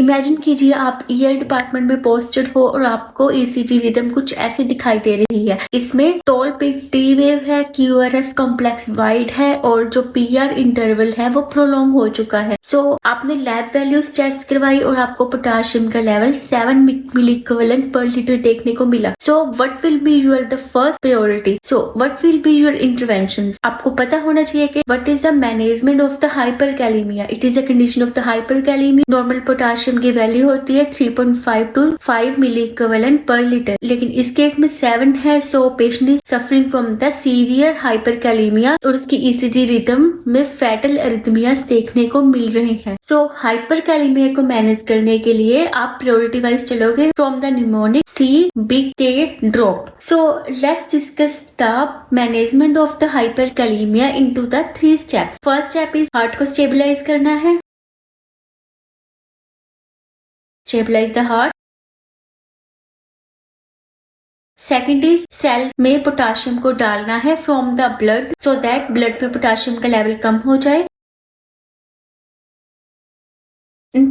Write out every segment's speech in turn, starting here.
Imagine कीजिए आप year department में पोस्टेड हो और आपको ईसीजी रिदम कुछ ऐसी दिखाई दे रही है। इसमें टोल पीक टी वेव है, क्यूआरएस कॉम्प्लेक्स वाइड है और जो पीआर इंटरवल है वो प्रोलॉन्ग हो चुका है। सो आपने लैब वैल्यूज टेस्ट करवाई और आपको पोटाशियम का level 7 milliequivalent per litre देखने को मिला। So what will be your the first priority? So what will be your intervention? आपको पता होना चाहिए कि what is the management of the hyperkalaemia. It is a condition of the hyperkalaemia. Normal potassium की value होती है 3.5 to 5 milliequivalent per litre, लेकिन इस केस में 7 है। So patient is suffering from the severe hyperkalaemia और उसकी ECG rhythm में फैटल अरिथमियास देखने को मिल रहे हैं। सो हाइपरकैलेमिया को मैनेज करने के लिए आप प्रायोरिटी वाइज चलोगे from the mnemonic C big K drop. So let's discuss the management of the hyperkalemia into the 3 steps. First step is heart को stabilize करना है. Stabilize the heart. Second is cell में potassium को डालना है from the blood so that blood में potassium का level कम हो जाए.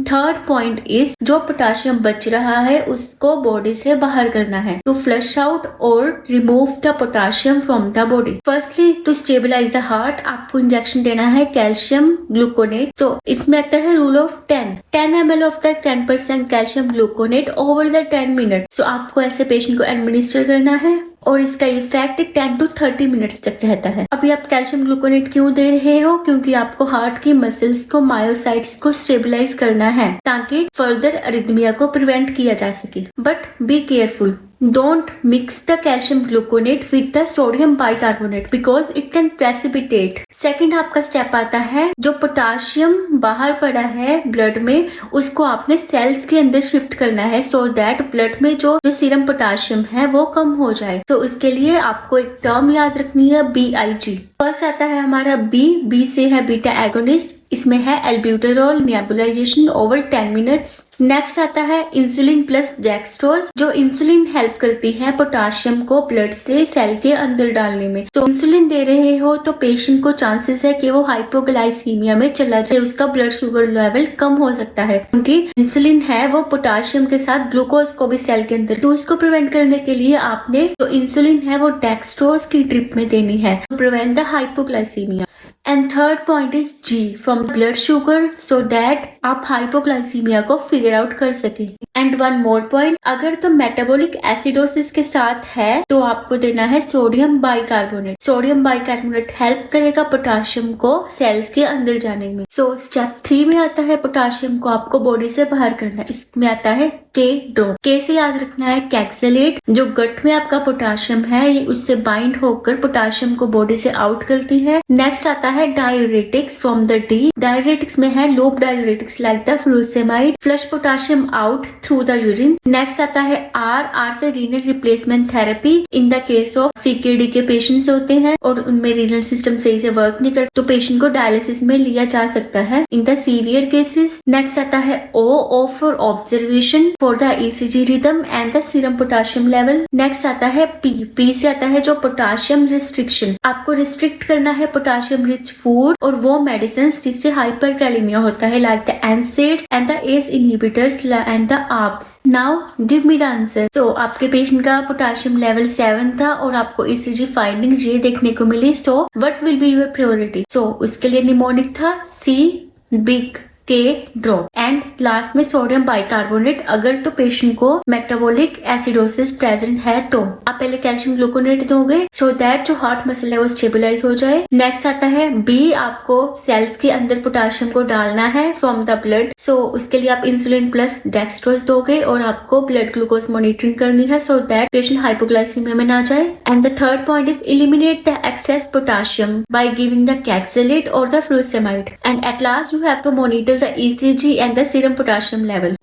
थर्ड पॉइंट इज जो पोटाशियम बच रहा है उसको बॉडी से बाहर करना है टू फ्लश आउट और remove the potassium from the body. Firstly to stabilise the heart आपको इंजेक्शन देना है कैल्शियम ग्लूकोनेट. सो इसमें आता है rule of 10 ml of the 10% calcium gluconate over the 10 minute. So आपको ऐसे पेशेंट को एडमिनिस्टर करना है और इसका इफेक्ट 10 to 30 मिनट्स तक रहता है. अभी आप कैल्शियम ग्लूकोनेट क्यों दे रहे हो? क्योंकि आपको हार्ट की मसल्स को मायोसाइट्स को स्टेबलाइज करना है ताकि फर्दर अरिथमिया को प्रिवेंट किया जा सके. But be careful. Don't mix the calcium gluconate with the sodium bicarbonate because it can precipitate. Second आपका स्टेप आता है जो पोटाशियम बाहर पड़ा है ब्लड में उसको आपने सेल्स के अंदर शिफ्ट करना है सो दैट ब्लड में जो सीरम पोटाशियम है वो कम हो जाए. तो इसके लिए आपको एक टर्म याद रखनी है BIG. फर्स्ट आता है हमारा बी से है बीटा एगोनिस्ट. इसमें है एल्ब्यूटेरॉल नेबुलाइजेशन ओवर 10 मिनट्स. नेक्स्ट आता है इंसुलिन प्लस डेक्सट्रोज जो इंसुलिन हेल्प करती है पोटाशियम को ब्लड से सेल के अंदर डालने में. तो इंसुलिन दे रहे हो तो पेशेंट को चांसेस है कि वो हाइपोग्लाइसीमिया में चला जाए, उसका ब्लड शुगर लेवल कम हो सकता है क्योंकि इंसुलिन है वो पोटाशियम के साथ ग्लूकोज को भी सेल के अंदर. तो उसको प्रिवेंट करने के लिए आपने जो इंसुलिन है वो डेक्सट्रोज की ड्रिप में देनी है to prevent the hypoglycaemia. And third point is G from blood sugar so that आप हाइपोग्लाइसीमिया को फिगर आउट कर सके. एंड वन मोर पॉइंट, अगर तो मेटाबॉलिक एसिडोसिस के साथ है तो आपको देना है sodium bicarbonate. Sodium bicarbonate help करेगा पोटाशियम को सेल्स के अंदर जाने में. सो स्टेप 3 में आता है पोटाशियम को आपको बॉडी से बाहर करना. इसमें आता है K ड्रॉप. K से याद रखना है कैक्सेलेट. जो गट में आपका पोटाशियम है ये उससे बाइंड होकर पोटाशियम को बॉडी से आउट करती है. नेक्स्ट आता है diuretics from the D. Diuretics में है lobe diuretics like the furosemide flush potassium out through the urine. Next आता है R से renal replacement therapy. In the case of CKD के पेशेंट्स होते हैं और उनमें रीनल सिस्टम सही से वर्क नहीं करता तो पेशेंट को डायलिसिस में लिया जा सकता है in the severe cases. Next आता है O for observation for the ECG rhythm and the serum potassium level. Next आता है P से आता है जो पोटाशियम रिस्ट्रिक्शन. आपको रिस्ट्रिक्ट करना है पोटाशियम रिच फूड और वो मेडिसिन जिससे हाइपरकैलेमिया होता है like the NSAIDs and the ACE inhibitors and the ARBs. Now give me the answer. तो आपके पेशेंट का पोटाशियम लेवल 7 था और आपको ECG फाइंडिंग ये देखने को मिली. So what will be your priority? So उसके लिए निमोनिक था C big K drop and last में सोडियम बाइकार्बोनेट. अगर तो पेशेंट को मेटाबॉलिक एसिडोसिस प्रेजेंट है तो आप पहले कैल्शियम ग्लूकोनेट दोगे सो दैट जो हार्ट मसल है वो स्टेबलाइज हो जाए. नेक्स्ट आता है B. आपको सेल्स के अंदर पोटाशियम को डालना है फ्रॉम द ब्लड. सो उसके लिए आप इंसुलिन प्लस डेक्सट्रोज दोगे और आपको ब्लड ग्लूकोज मॉनिटरिंग करनी है सो दैट पेशेंट हाइपोग्लाइसीमिया में ना जाए. And the third point is eliminate the excess potassium by giving the Kayexalate और the furosemide. And at last you have to monitor the ECG and the serum potassium level.